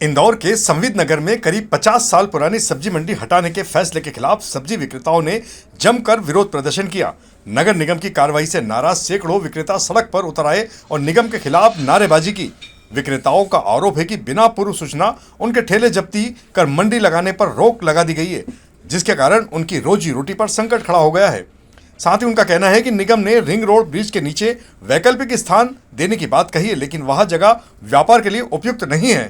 इंदौर के संविद नगर में करीब 50 साल पुरानी सब्जी मंडी हटाने के फैसले के खिलाफ सब्जी विक्रेताओं ने जमकर विरोध प्रदर्शन किया। नगर निगम की कार्रवाई से नाराज सैकड़ों विक्रेता सड़क पर उतर आए और निगम के खिलाफ नारेबाजी की। विक्रेताओं का आरोप है कि बिना पूर्व सूचना उनके ठेले जब्ती कर मंडी लगाने पर रोक लगा दी गई है, जिसके कारण उनकी रोजी रोटी पर संकट खड़ा हो गया है। साथ ही उनका कहना है कि निगम ने रिंग रोड ब्रिज के नीचे वैकल्पिक स्थान देने की बात कही है, लेकिन वह जगह व्यापार के लिए उपयुक्त नहीं है।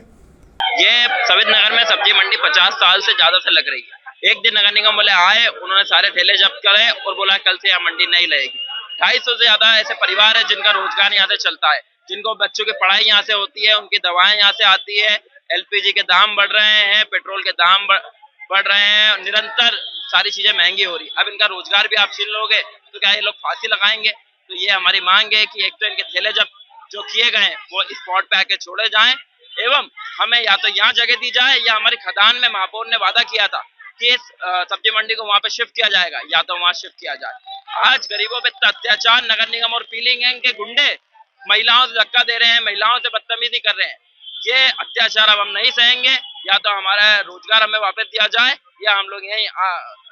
ये संविद नगर में सब्जी मंडी 50 साल से ज्यादा से लग रही है। एक दिन नगर निगम वाले आए, उन्होंने सारे ठेले जब्त करे और बोला कल से यहाँ मंडी नहीं लगेगी। 250 से ज्यादा ऐसे परिवार है जिनका रोजगार यहाँ से चलता है, जिनको बच्चों की पढ़ाई यहाँ से होती है, उनकी दवाएं यहाँ से आती है। एलपीजी के दाम बढ़ रहे हैं, पेट्रोल के दाम बढ़ रहे हैं, निरंतर सारी चीजें महंगी हो रही। अब इनका रोजगार भी आप छीन लोगे तो क्या ये लोग फांसी लगाएंगे? तो ये हमारी मांग है कि एक तो इनके ठेले जो किए गए वो स्पॉट पे आके छोड़े जाएं, एवं हमें या तो यहाँ जगह दी जाए या हमारी खदान में महापौर ने वादा किया था कि इस सब्जी मंडी को वहाँ पे शिफ्ट किया जाएगा, या तो वहाँ शिफ्ट किया जाए। आज गरीबों पे अत्याचार नगर निगम और पीली गैंग के गुंडे महिलाओं से धक्का दे रहे हैं, महिलाओं से बदतमीजी कर रहे हैं। ये अत्याचार अब हम नहीं सहेंगे, या तो हमारा रोजगार हमें वापस दिया जाए या हम लोग यहीं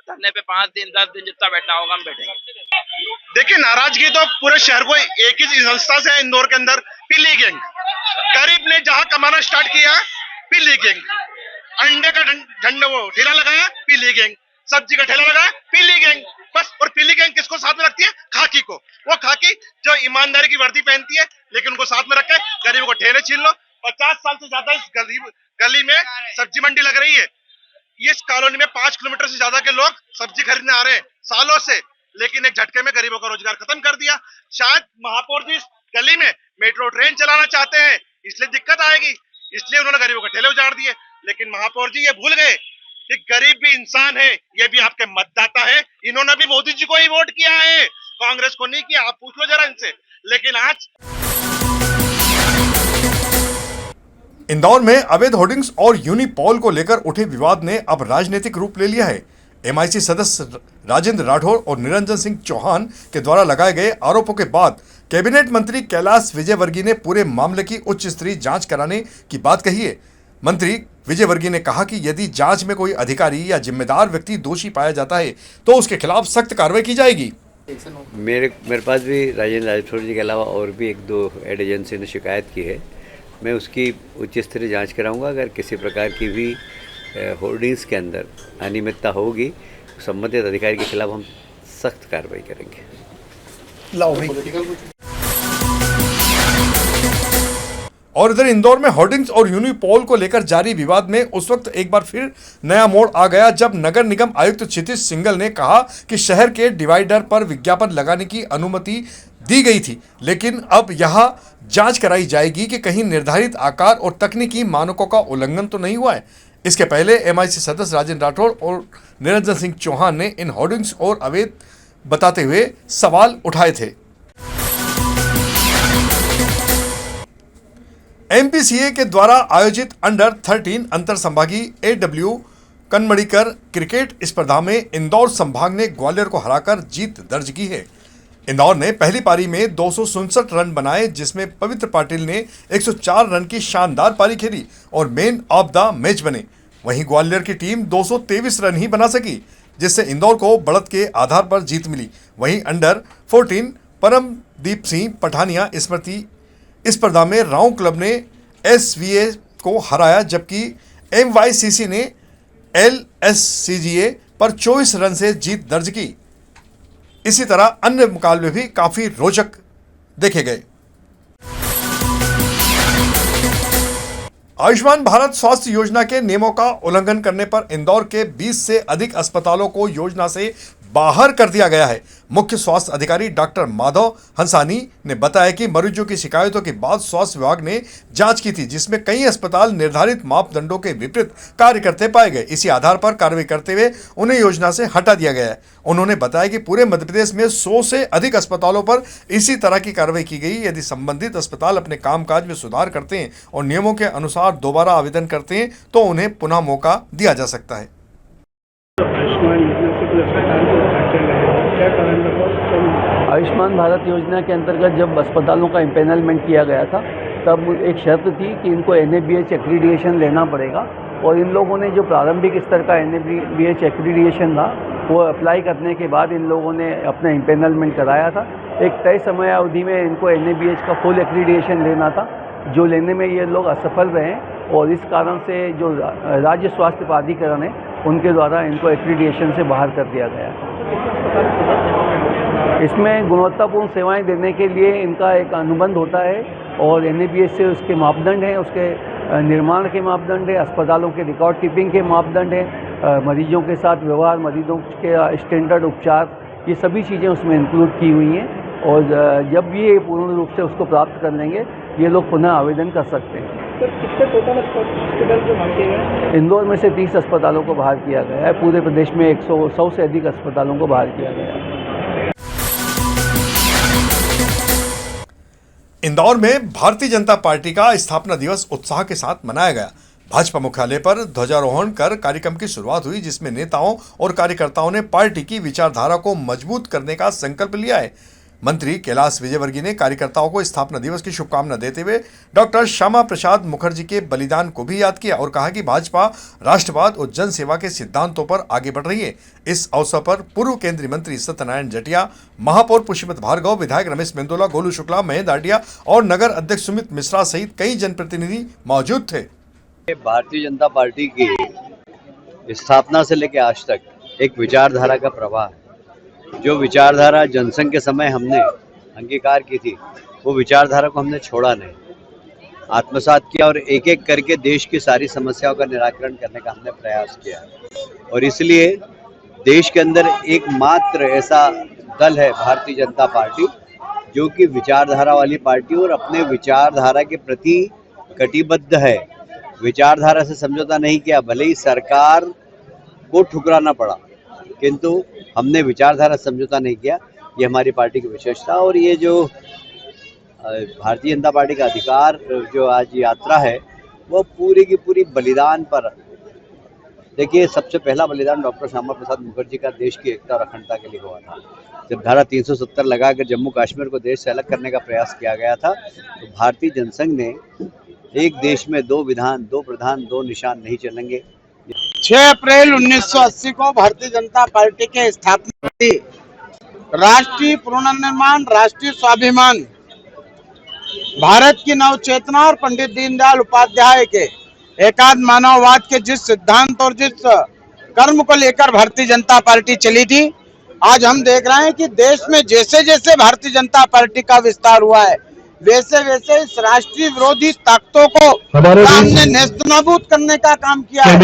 धरने पे 5 दिन 10 दिन जितना बैठना होगा हम बैठेंगे। देखिए, नाराजगी तो पूरे शहर को एक ही संस्था से है, इंदौर के अंदर पीली गैंग। गरीब ने जहां कमाना स्टार्ट किया, पीली गैंग। अंडे का झंडा वो ठेला लगाया, पीली गैंग। सब्जी का ठेला लगाया, पीली गैंग। बस। और पीली गैंग किसको साथ में रखती है? खाकी को। वो खाकी जो ईमानदारी की वर्दी पहनती है, लेकिन उनको साथ में रख के गरीबों को ठेले छीन लो। 50 साल से ज्यादा इस गली में सब्जी मंडी लग रही है। इस कॉलोनी में 5 किलोमीटर से ज्यादा के लोग सब्जी खरीदने आ रहे हैं सालों से, लेकिन एक झटके में गरीबों का रोजगार खत्म कर दिया। शायद महापौर जी इस गली में मेट्रो ट्रेन चलाना चाहते हैं, इसलिए दिक्कत आएगी, इसलिए उन्होंने गरीबों के ठेले उजाड़ दिए। लेकिन महापौर जी ये भूल गए कि गरीब भी इंसान है, ये भी आपके मतदाता है। इन्होंने भी मोदी जी को ही वोट किया है, कांग्रेस को नहीं किया। आप पूछ लो जरा इनसे। लेकिन आज इंदौर में अवैध होर्डिंग्स और यूनिपॉल को लेकर उठे विवाद ने अब राजनीतिक रूप ले लिया है। एमआईसी सदस्य राजेंद्र राठौर और निरंजन सिंह चौहान के द्वारा लगाए गए आरोपों के बाद कैबिनेट मंत्री कैलाश विजयवर्गीय ने पूरे मामले की उच्च स्तरीय जांच कराने की बात कही है। मंत्री विजयवर्गीय ने कहा कि यदि जांच में कोई अधिकारी या जिम्मेदार व्यक्ति दोषी पाया जाता है तो उसके खिलाफ सख्त कार्रवाई की जाएगी। मेरे पास भी राजेंद्र राठौर जी के अलावा और भी 1-2 एड एजेंसी ने शिकायत की है। मैं उसकी उच्च स्तरीय जांच कराऊंगा। अगर किसी प्रकार की भी होर्डिंग्स के अंदर अनियमितता होगी, संबंधित अधिकारी के खिलाफ हम सख्त कार्रवाई करेंगे। और इधर इंदौर में होर्डिंग्स और यूनिपॉल को लेकर जारी विवाद में उस वक्त एक बार फिर नया मोड़ आ गया जब नगर निगम आयुक्त क्षितिज सिंघल ने कहा कि शहर के डिवाइडर पर विज्ञापन लगाने की अनुमति दी गई थी, लेकिन अब यहां जांच कराई जाएगी कि कहीं निर्धारित आकार और तकनीकी मानकों का उल्लंघन तो नहीं हुआ है। इसके पहले एमआईसी सदस्य राजेंद्र राठौर और निरंजन सिंह चौहान ने इन होर्डिंग्स और अवैध बताते हुए सवाल उठाए थे। एमपीसीए के द्वारा आयोजित अंडर 13 अंतर संभागीय एडब्ल्यू कनमड़ीकर क्रिकेट स्पर्धा में इंदौर संभाग ने ग्वालियर को हराकर जीत दर्ज की है। इंदौर ने पहली पारी में 267 रन बनाए, जिसमें पवित्र पाटिल ने 104 रन की शानदार पारी खेली और मैन ऑफ द मैच बने। वहीं ग्वालियर की टीम 223 रन ही बना सकी, जिससे इंदौर को बढ़त के आधार पर जीत मिली। वहीं अंडर 14 परमदीप सिंह पठानिया स्मृति स्पर्धा में राव क्लब ने एसवीए को हराया, जबकि एमवाईसीसी ने एलएससीजीए पर 24 रन से जीत दर्ज की। इसी तरह अन्य मुकाबले भी काफी रोचक देखे गए। आयुष्मान भारत स्वास्थ्य योजना के नियमों का उल्लंघन करने पर इंदौर के 20 से अधिक अस्पतालों को योजना से बाहर कर दिया गया है। मुख्य स्वास्थ्य अधिकारी डॉक्टर माधव हंसानी ने बताया कि मरीजों की शिकायतों के बाद स्वास्थ्य विभाग ने जांच की थी, जिसमें कई अस्पताल निर्धारित मापदंडों के विपरीत कार्य करते पाए गए। इसी आधार पर कार्रवाई करते हुए उन्हें योजना से हटा दिया गया है। उन्होंने बताया कि पूरे मध्य प्रदेश में 100 से अधिक अस्पतालों पर इसी तरह की कार्रवाई की गई। यदि संबंधित अस्पताल अपने कामकाज में सुधार करते हैं और नियमों के अनुसार दोबारा आवेदन करते हैं तो उन्हें पुनः मौका दिया जा सकता है। आयुष्मान भारत योजना के अंतर्गत जब अस्पतालों का इम्पेनलमेंट किया गया था तब एक शर्त थी कि इनको NABH एक्रीडिएशन लेना पड़ेगा, और इन लोगों ने जो प्रारंभिक स्तर का NABH एक्रीडिएशन था वो अप्लाई करने के बाद इन लोगों ने अपना इम्पेनलमेंट कराया था। एक तय समय अवधि में इनको NABH का फुल एक्रीडिएशन लेना था, जो लेने में ये लोग असफल रहे, और इस कारण से जो राज्य स्वास्थ्य प्राधिकरण है उनके द्वारा इनको एक्रीडिएशन से बाहर कर दिया गया। इसमें गुणवत्तापूर्ण सेवाएं देने के लिए इनका एक अनुबंध होता है, और NABH से उसके मापदंड हैं, उसके निर्माण के मापदंड है, अस्पतालों के रिकॉर्ड कीपिंग के मापदंड है, मरीजों के साथ व्यवहार, मरीजों के स्टैंडर्ड उपचार, ये सभी चीज़ें उसमें इंक्लूड की हुई हैं। और जब भी ये पूर्ण रूप से उसको प्राप्त कर लेंगे, ये लोग पुनः आवेदन कर सकते हैं। सर, कितने टोटल हॉस्पिटल को बाहर किया गया? इंदौर में से 30 अस्पतालों को बाहर किया गया है। पूरे प्रदेश में 100 से अधिक अस्पतालों को बाहर किया गया है। इंदौर में भारतीय जनता पार्टी का स्थापना दिवस उत्साह के साथ मनाया गया। भाजपा मुख्यालय पर ध्वजारोहण कर कार्यक्रम की शुरुआत हुई, जिसमें नेताओं और कार्यकर्ताओं ने पार्टी की विचारधारा को मजबूत करने का संकल्प लिया है। मंत्री कैलाश विजयवर्गीय ने कार्यकर्ताओं को स्थापना दिवस की शुभकामना देते हुए डॉक्टर श्यामा प्रसाद मुखर्जी के बलिदान को भी याद किया और कहा कि भाजपा राष्ट्रवाद और जन सेवा के सिद्धांतों पर आगे बढ़ रही है। इस अवसर पर पूर्व केंद्रीय मंत्री सत्यनारायण जटिया, महापौर पुष्पवंत भार्गव, विधायक रमेश मेंदोला, गोलू शुक्ला, महेंद्र आडिया और नगर अध्यक्ष सुमित मिश्रा सहित कई जनप्रतिनिधि मौजूद थे। भारतीय जनता पार्टी की स्थापना से लेकर आज तक एक विचारधारा का प्रवाह है। जो विचारधारा जनसंघ के समय हमने अंगीकार की थी, वो विचारधारा को हमने छोड़ा नहीं, आत्मसात किया और एक एक करके देश की सारी समस्याओं का निराकरण करने का हमने प्रयास किया। और इसलिए देश के अंदर एकमात्र ऐसा दल है भारतीय जनता पार्टी, जो कि विचारधारा वाली पार्टी और अपने विचारधारा के प्रति कटिबद्ध है। विचारधारा से समझौता नहीं किया, भले ही सरकार को ठुकराना पड़ा, किंतु हमने विचारधारा समझौता नहीं किया। ये हमारी पार्टी की विशेषता। और ये जो भारतीय जनता पार्टी का अधिकार जो आज यात्रा है, वो पूरी की पूरी बलिदान पर। देखिए, सबसे पहला बलिदान डॉक्टर श्यामा प्रसाद मुखर्जी का देश की एकता और अखंडता के लिए हुआ था। जब धारा 370 लगाकर जम्मू कश्मीर को देश से अलग करने का प्रयास किया गया था, तो भारतीय जनसंघ ने एक देश में 2 विधान, 2 प्रधान, 2 निशान नहीं चलेंगे। 6 अप्रैल 1980 को भारतीय जनता पार्टी के स्थापना हुई। राष्ट्रीय पुनर्निर्माण, राष्ट्रीय स्वाभिमान, भारत की नवचेतना और पंडित दीनदयाल उपाध्याय के एकात्म मानववाद के जिस सिद्धांत और जिस कर्म को लेकर भारतीय जनता पार्टी चली थी, आज हम देख रहे हैं कि देश में जैसे जैसे भारतीय जनता पार्टी का विस्तार हुआ है, वैसे वैसे इस राष्ट्रीय विरोधी ताकतों को हमने नेस्तनाबूद करने का काम किया है।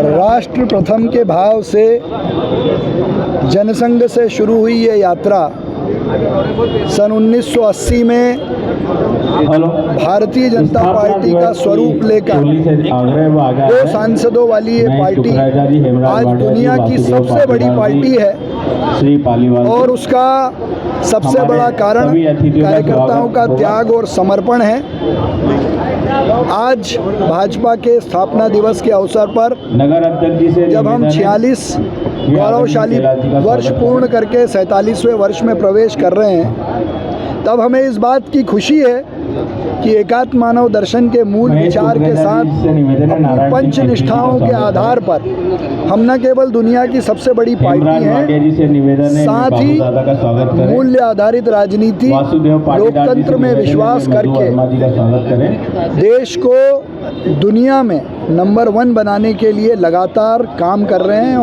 राष्ट्र प्रथम के भाव से जनसंघ से शुरू हुई ये यात्रा सन 1980 में भारतीय जनता पार्टी का स्वरूप लेकर 2 सांसदों वाली ये पार्टी आज दुनिया की सबसे बड़ी पार्टी है, और उसका सबसे बड़ा कारण कार्यकर्ताओं का त्याग और समर्पण है। आज भाजपा के स्थापना दिवस के अवसर पर जब हम 46 गौरवशाली वर्ष पूर्ण करके 47वें वर्ष में प्रवेश कर रहे हैं, तब हमें इस बात की खुशी है कि एकात्म मानव दर्शन के मूल विचार के साथ अपनी पंच निष्ठाओं के आधार पर हम न केवल दुनिया की सबसे बड़ी पार्टी हैं, साथ ही मूल्य आधारित राजनीति, लोकतंत्र में विश्वास करके देश को दुनिया में नंबर 1 बनाने के लिए लगातार काम कर रहे हैं।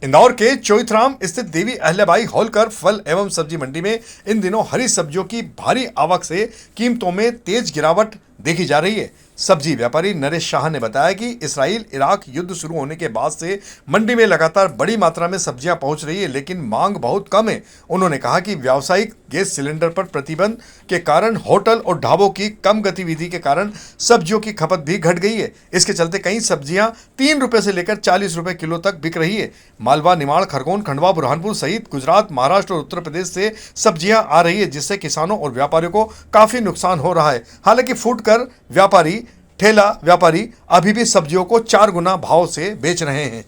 इंदौर के चोइथराम स्थित देवी अहल्याबाई होलकर फल एवं सब्जी मंडी में इन दिनों हरी सब्जियों की भारी आवक से कीमतों में तेज गिरावट देखी जा रही है। सब्जी व्यापारी नरेश शाह ने बताया कि इसराइल इराक युद्ध शुरू होने के बाद से मंडी में लगातार बड़ी मात्रा में सब्जियां पहुंच रही है, लेकिन मांग बहुत कम है। उन्होंने कहा कि व्यावसायिक गैस सिलेंडर पर प्रतिबंध के कारण होटल और ढाबों की कम गतिविधि के कारण सब्जियों की खपत भी घट गई है। इसके चलते कई सब्जियां 3 रुपए से लेकर 40 रुपए किलो तक बिक रही है। मालवा, निमाड़, खरगोन, खंडवा, बुरहानपुर सहित गुजरात, महाराष्ट्र और उत्तर प्रदेश से सब्जियां आ रही है, जिससे किसानों और व्यापारियों को काफी नुकसान हो रहा है। हालांकि फुटकर व्यापारी, ठेला व्यापारी अभी भी सब्जियों को 4 गुना भाव से बेच रहे हैं।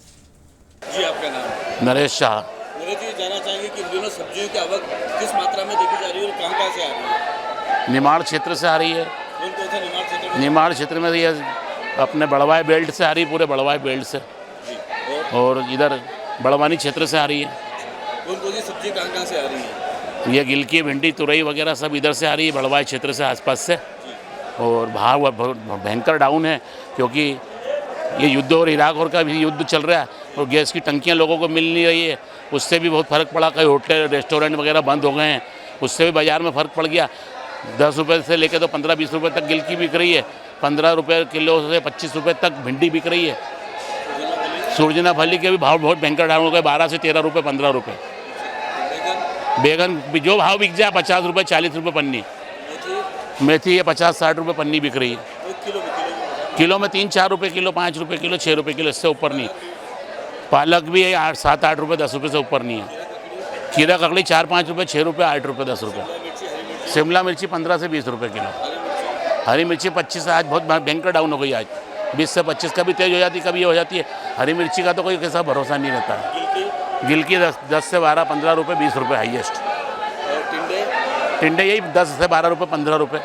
जी, आपका नाम? नरेश शाह। नरेश जी, जानना चाहेंगे कि इन दिनों सब्जियों की आवक किस मात्रा में देखी जा रही है और कहाँ से आ रही है? निमाड़ क्षेत्र से आ रही है। कौन कौन सा निमाड़ क्षेत्र में? निमाड़ क्षेत्र में ये अपने बड़वाई बेल्ट से आ रही है, पूरे बड़वाई बेल्ट से, और इधर बड़वानी क्षेत्र से आ रही है। कौन कौन सी सब्जी कहाँ से आ रही है? ये गिलकी, भिंडी, तुरई वगैरह सब इधर से आ रही है, बड़वाई क्षेत्र से, आसपास से। और भाव भयंकर डाउन है क्योंकि ये युद्ध और इराक और का भी युद्ध चल रहा है और गैस की टंकियां लोगों को मिल नहीं रही है, उससे भी बहुत फ़र्क पड़ा। कई होटल रेस्टोरेंट वगैरह बंद हो गए हैं, उससे भी बाज़ार में फ़र्क पड़ गया। 10 रुपये से लेकर तो 15-20 रुपये तक गिलकी बिक रही है, 15 रुपये किलो से 25 रुपये तक भिंडी बिक रही है। सूरजना फली के भी भाव बहुत भयंकर डाउन हो गए, 12 से 13 रुपये, 15 रुपये। बैगन जो भाव बिक जाए 50 रुपये, 40 रुपये पन्नी। मेथी ये 50-60 रुपये पन्नी बिक रही है। किलो में 3-4 रुपये किलो, 5 रुपये किलो, 6 रुपये किलो, इससे ऊपर नहीं। पालक भी है 7-8 रुपये, 10 रुपये से ऊपर नहीं है। खीरा ककड़ी 4-5 रुपये, 6 रुपये, 8 रुपये, 10 रुपये। शिमला मिर्ची 15 से 20 रुपये किलो। हरी मिर्ची 25 से, आज बहुत भयंकर डाउन हो गई। आज 20 से 25 कभी तेज़ हो जाती, कभी ये हो जाती है। हरी मिर्ची का तो कोई कैसा भरोसा नहीं रहता है। गिलकी 10 से 12, 15 रुपये, 20 रुपये हाईएस्ट। टिंडे यही 10 से 12 रुपये, 15 रुपये।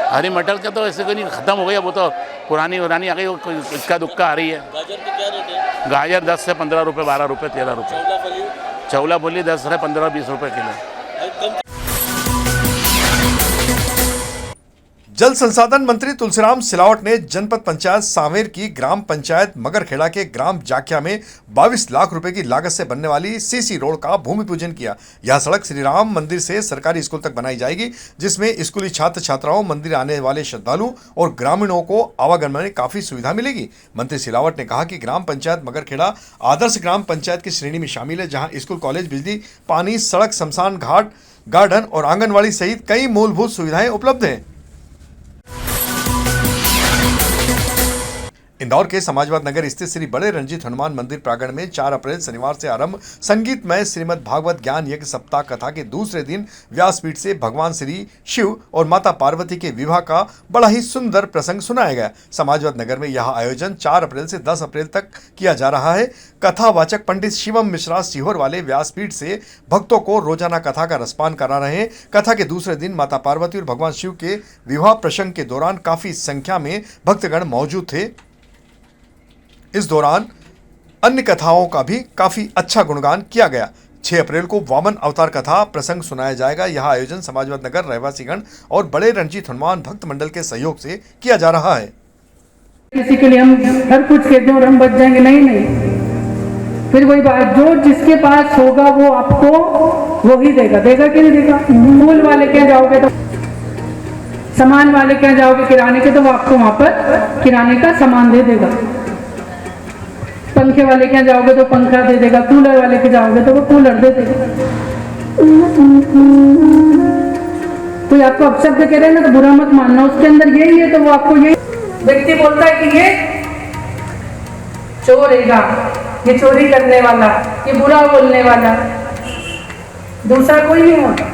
हरी मटर का तो ऐसे कोई नहीं, ख़त्म हो गई, वो तो पुरानी आ गई, इक्का दुक्का आ रही है। गाजर की क्या रेट है? गाजर 10 से 15 रुपये, 12 रुपये, 13 रुपये। चौला फली 10 से 15-20 रुपये किलो। जल संसाधन मंत्री तुलसीराम सिलावट ने जनपद पंचायत सांवेर की ग्राम पंचायत मगरखेड़ा के ग्राम जाखिया में 22 लाख रुपए की लागत से बनने वाली सीसी रोड का भूमि पूजन किया। यह सड़क श्री राम मंदिर से सरकारी स्कूल तक बनाई जाएगी, जिसमें स्कूली छात्र छात्राओं, मंदिर आने वाले श्रद्धालु और ग्रामीणों को आवागमन में काफी सुविधा मिलेगी। मंत्री सिलावट ने कहा कि ग्राम पंचायत मगरखेड़ा आदर्श ग्राम पंचायत की श्रेणी में शामिल है, जहाँ स्कूल, कॉलेज, बिजली, पानी, सड़क, शमशान घाट, गार्डन और आंगनबाड़ी सहित कई मूलभूत सुविधाएं उपलब्ध हैं। इंदौर के समाजवाद नगर स्थित श्री बड़े रंजीत हनुमान मंदिर प्रांगण में 4 अप्रैल शनिवार से आरंभ संगीतमय श्रीमद् भागवत ज्ञान यज्ञ सप्ताह कथा के दूसरे दिन व्यासपीठ से भगवान श्री शिव और माता पार्वती के विवाह का बड़ा ही सुंदर प्रसंग सुनाया गया। समाजवाद नगर में यह आयोजन 4 अप्रैल से 10 अप्रैल तक किया जा रहा है। कथावाचक पंडित शिवम मिश्रा सीहोर वाले व्यासपीठ से भक्तों को रोजाना कथा का रसपान करा रहे हैं। कथा के दूसरे दिन माता पार्वती और भगवान शिव के विवाह प्रसंग के दौरान काफी संख्या में भक्तगण मौजूद थे। इस दौरान अन्य कथाओं का भी काफी अच्छा गुणगान किया गया। 6 अप्रैल को वामन अवतार कथा प्रसंग सुनाया जाएगा। यह आयोजन समाजवाद नगर रहवासीगण और बड़े रंजीत हनुमान भक्त मंडल के सहयोग से किया जा रहा है। किसी के लिए हम हर कुछ कहते हैं और हम बच जाएंगे, नहीं। फिर वही बात, जो जिसके पास होगा वो आपको वो ही देगा कि नहीं देगा। फूल वाले के यहाँ जाओगे तो, सामान वाले के यहाँ जाओगे किराने के, तो वो आपको वहां पर किराने का सामान दे देगा। पंखे वाले के यहाँ जाओगे तो पंखा दे देगा, कूलर वाले के जाओगे तो वो कूलर दे देगा। कोई आपको अपशब्द कह रहे हैं ना तो बुरा मत मानना, उसके अंदर यही है तो वो आपको यही। व्यक्ति बोलता है कि ये चोर हैगा, ये चोरी करने वाला, ये बुरा बोलने वाला, दूसरा कोई नहीं होता।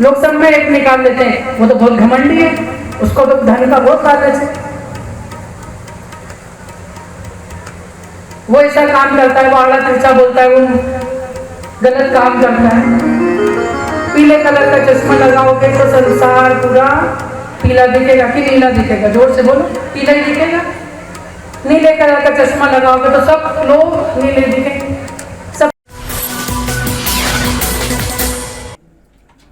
लोग सब में एक निकाल देते हैं, वो तो बहुत घमंडी है, उसको तो धन का बहुत लालच है, वो ऐसा काम करता है, वो आड़ा तिरछा बोलता है, वो गलत काम करता है। पीले कलर का चश्मा लगाओगे तो संसार पूरा पीला दिखेगा कि नीला दिखेगा? जोर से बोलो, पीला ही दिखेगा। नीले कलर का चश्मा लगाओगे तो सब लोग नीले दिखेंगे।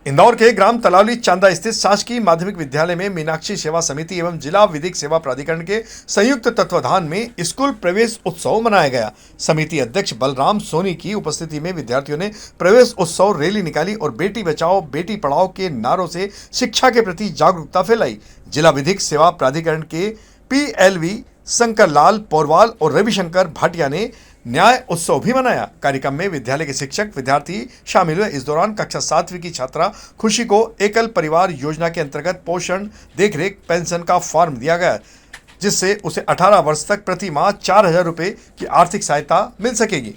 इंदौर के ग्राम तलावली चांदा स्थित शासकीय माध्यमिक विद्यालय में मीनाक्षी सेवा समिति एवं जिला विधिक सेवा प्राधिकरण के संयुक्त तत्वाधान में स्कूल प्रवेश उत्सव मनाया गया। समिति अध्यक्ष बलराम सोनी की उपस्थिति में विद्यार्थियों ने प्रवेश उत्सव रैली निकाली और बेटी बचाओ बेटी पढ़ाओ के नारों से शिक्षा के प्रति जागरूकता फैलाई। जिला विधिक सेवा प्राधिकरण के PLV शंकर लाल पोरवाल और रविशंकर भाटिया ने न्याय उत्सव भी मनाया। कार्यक्रम में विद्यालय के शिक्षक विद्यार्थी शामिल हुए। इस दौरान कक्षा 7वीं की छात्रा खुशी को एकल परिवार योजना के अंतर्गत पोषण देखरेख पेंशन का फॉर्म दिया गया, जिससे उसे 18 वर्ष तक प्रति माह 4,000 रुपए की आर्थिक सहायता मिल सकेगी।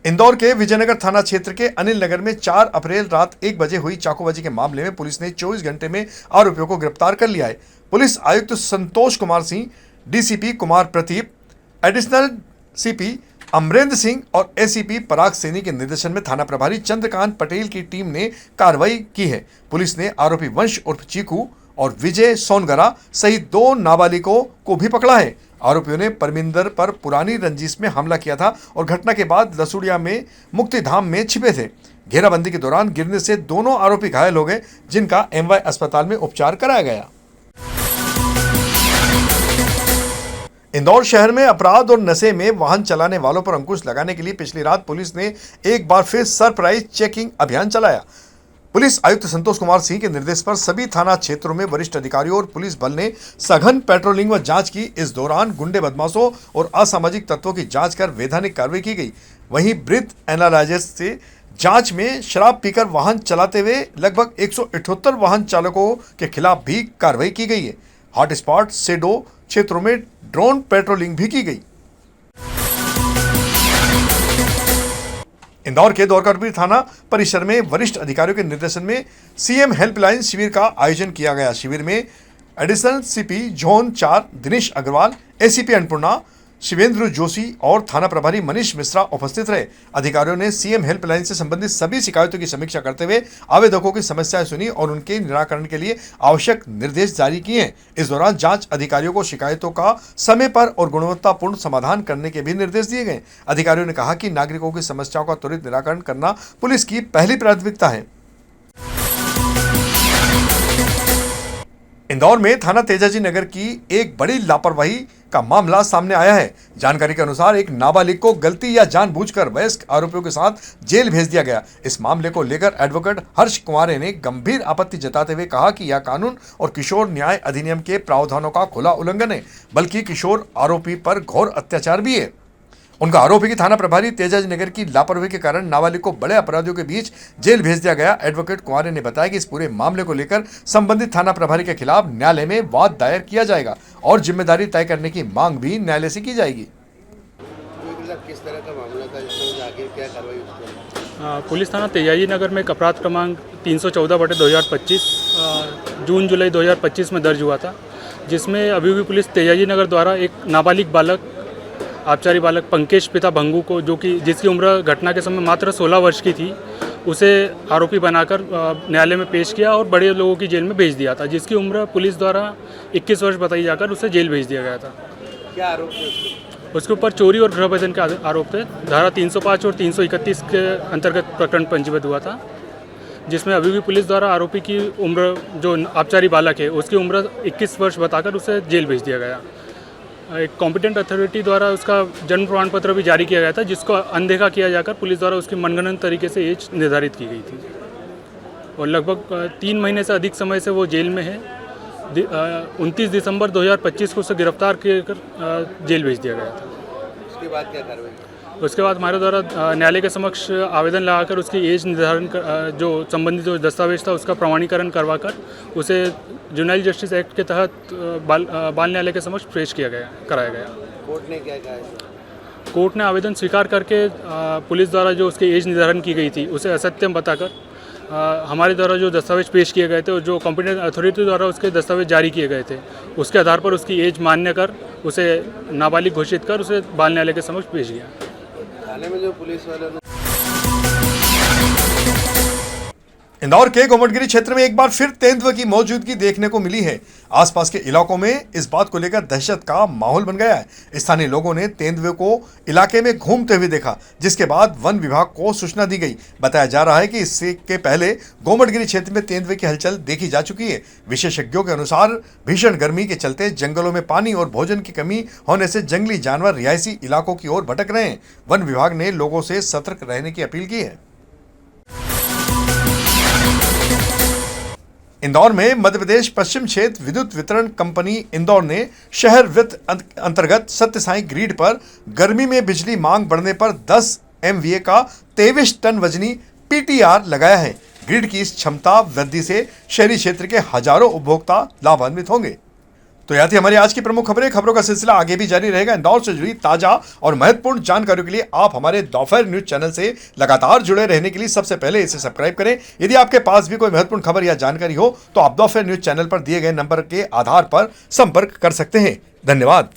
इंदौर के विजयनगर थाना क्षेत्र के अनिल नगर में 4 अप्रैल रात 1 बजे हुई चाकूबाजी के मामले में पुलिस ने 24 घंटे में आरोपियों को गिरफ्तार कर लिया है। पुलिस आयुक्त Santosh Kumar Singh, DCP Kumar Pradeep, additional CP Amarendra Singh और एसीपी पराग सैनी के निर्देशन में थाना प्रभारी चंद्रकांत पटेल की टीम ने कार्रवाई की है। पुलिस ने आरोपी वंश उर्फ चीकू और विजय सोनगरा सहित 2 नाबालिगों को भी पकड़ा है। आरोपियों ने परमिंदर पर पुरानी रंजिश में हमला किया था और घटना के बाद लसूड़िया में मुक्तिधाम में छिपे थे। घेराबंदी के दौरान गिरने से दोनों आरोपी घायल हो गए, जिनका एमवाय अस्पताल में उपचार कराया गया। इंदौर शहर में अपराध और नशे में वाहन चलाने वालों पर अंकुश लगाने के लिए पिछली रात पुलिस ने एक बार फिर सरप्राइज चेकिंग अभियान चलाया। पुलिस आयुक्त संतोष कुमार सिंह के निर्देश पर सभी थाना क्षेत्रों में वरिष्ठ अधिकारियों और पुलिस बल ने सघन पेट्रोलिंग व जांच की। इस दौरान गुंडे, बदमाशों और असामाजिक तत्वों की जांच कर वैधानिक कार्रवाई की गई। वहीं ब्रीथ एनालाइजर से जांच में शराब पीकर वाहन चलाते हुए लगभग 178 वाहन चालकों के खिलाफ भी कार्रवाई की गई है। हॉटस्पॉट सेडो क्षेत्रों में ड्रोन पेट्रोलिंग भी की गई। इंदौर के दौलतपुर थाना परिसर में वरिष्ठ अधिकारियों के निर्देशन में सीएम हेल्पलाइन शिविर का आयोजन किया गया। शिविर में additional CP zone 4 Dinesh Agarwal, ACP Annapurna, Shivendra Joshi और थाना प्रभारी मनीष मिश्रा उपस्थित रहे। अधिकारियों ने सीएम हेल्पलाइन से संबंधित सभी शिकायतों की समीक्षा करते हुए आवेदकों की समस्याएं सुनी और उनके निराकरण के लिए आवश्यक निर्देश जारी किए हैं। इस दौरान जांच अधिकारियों को शिकायतों का समय पर और गुणवत्तापूर्ण समाधान करने के भी निर्देश दिए गए। अधिकारियों ने कहा कि नागरिकों की समस्याओं का त्वरित निराकरण करना पुलिस की पहली प्राथमिकता है। इंदौर में थाना तेजाजी नगर की एक बड़ी लापरवाही का मामला सामने आया है। जानकारी के अनुसार एक नाबालिग को गलती या जानबूझकर वयस्क आरोपियों के साथ जेल भेज दिया गया। इस मामले को लेकर एडवोकेट हर्ष कुमारे ने गंभीर आपत्ति जताते हुए कहा कि यह कानून और किशोर न्याय अधिनियम के प्रावधानों का खुला उल्लंघन है, बल्कि किशोर आरोपी पर घोर अत्याचार भी है। उनका आरोप है कि थाना प्रभारी तेजाजी नगर की लापरवाही के कारण नाबालिग को बड़े अपराधियों के बीच जेल भेज दिया गया। एडवोकेट कुमारे ने बताया कि इस पूरे मामले को लेकर संबंधित थाना प्रभारी के खिलाफ न्यायालय में वाद दायर किया जाएगा और जिम्मेदारी तय करने की मांग भी न्यायालय से की जाएगी। किस तरह का मामला था, इसमें आगे क्या कार्रवाई? पुलिस थाना तेजाजी नगर में एक अपराध क्रमांक 314/2025 जून जुलाई 2025 में दर्ज हुआ था, जिसमें अभी भी पुलिस तेजाजी नगर द्वारा एक नाबालिग बालक आबचारी बालक पंकेश पिता भंगू को, जिसकी उम्र घटना के समय मात्र 16 वर्ष की थी, उसे आरोपी बनाकर न्यायालय में पेश किया और बड़े लोगों की जेल में भेज दिया था, जिसकी उम्र पुलिस द्वारा 21 वर्ष बताई जाकर उसे जेल भेज दिया गया था। क्या आरोप थे उसके ऊपर? चोरी और गृह भेदन के आरोप थे। धारा 305 और 331 के अंतर्गत प्रकरण पंजीबद्ध हुआ था, जिसमें अभी भी पुलिस द्वारा आरोपी की उम्र, जो आबचारी बालक है, उसकी उम्र 21 वर्ष बताकर उसे जेल भेज दिया गया। एक कॉम्पिटेंट अथॉरिटी द्वारा उसका जन्म प्रमाण पत्र भी जारी किया गया था, जिसको अनदेखा किया जाकर पुलिस द्वारा उसकी मनगढ़ंत तरीके से एज निर्धारित की गई थी और लगभग 3 महीने से अधिक समय से वो जेल में है। 29 दिसंबर 2025 को उसे गिरफ्तार कर जेल भेज दिया गया था। उसके बाद क्या कार्रवाई? उसके बाद हमारे द्वारा न्यायालय के समक्ष आवेदन लगाकर उसकी एज निर्धारण जो संबंधित जो दस्तावेज था उसका प्रमाणीकरण करवाकर उसे जुवेनाइल जस्टिस एक्ट के तहत बाल न्यायालय के समक्ष पेश कराया गया। कोर्ट ने क्या कहा? कोर्ट ने आवेदन स्वीकार करके पुलिस द्वारा जो उसकी एज निर्धारण की गई थी उसे असत्य बताकर हमारे द्वारा जो दस्तावेज पेश किए गए थे और जो कॉम्पिटेंट अथॉरिटी द्वारा उसके दस्तावेज जारी किए गए थे, उसके आधार पर उसकी एज मान्य कर उसे नाबालिग घोषित कर उसे बाल न्यायालय के समक्ष पेश किया। थाने में जो पुलिस वाले इंदौर के गोमटगिरी क्षेत्र में एक बार फिर तेंदुए की मौजूदगी देखने को मिली है। आसपास के इलाकों में इस बात को लेकर दहशत का माहौल बन गया है। स्थानीय लोगों ने तेंदुए को इलाके में घूमते हुए देखा, जिसके बाद वन विभाग को सूचना दी गई। बताया जा रहा है कि इससे के पहले गोमटगिरी क्षेत्र में तेंदुए की हलचल देखी जा चुकी है। विशेषज्ञों के अनुसार भीषण गर्मी के चलते जंगलों में पानी और भोजन की कमी होने से जंगली जानवर रिहायशी इलाकों की ओर भटक रहे हैं। वन विभाग ने लोगों से सतर्क रहने की अपील की है। इंदौर में मध्य प्रदेश पश्चिम क्षेत्र विद्युत वितरण कंपनी इंदौर ने शहर वृत्त अंतर्गत सत्य साई ग्रिड पर गर्मी में बिजली मांग बढ़ने पर 10 MVA का 23 टन वजनी PTR लगाया है। ग्रिड की इस क्षमता वृद्धि से शहरी क्षेत्र के हजारों उपभोक्ता लाभान्वित होंगे। तो यह थी हमारी आज की प्रमुख खबरें। खबरों का सिलसिला आगे भी जारी रहेगा। इंदौर से जुड़ी ताजा और महत्वपूर्ण जानकारियों के लिए आप हमारे दोपहर न्यूज चैनल से लगातार जुड़े रहने के लिए सबसे पहले इसे सब्सक्राइब करें। यदि आपके पास भी कोई महत्वपूर्ण खबर या जानकारी हो तो आप दोपहर न्यूज चैनल पर दिए गए नंबर के आधार पर संपर्क कर सकते हैं। धन्यवाद।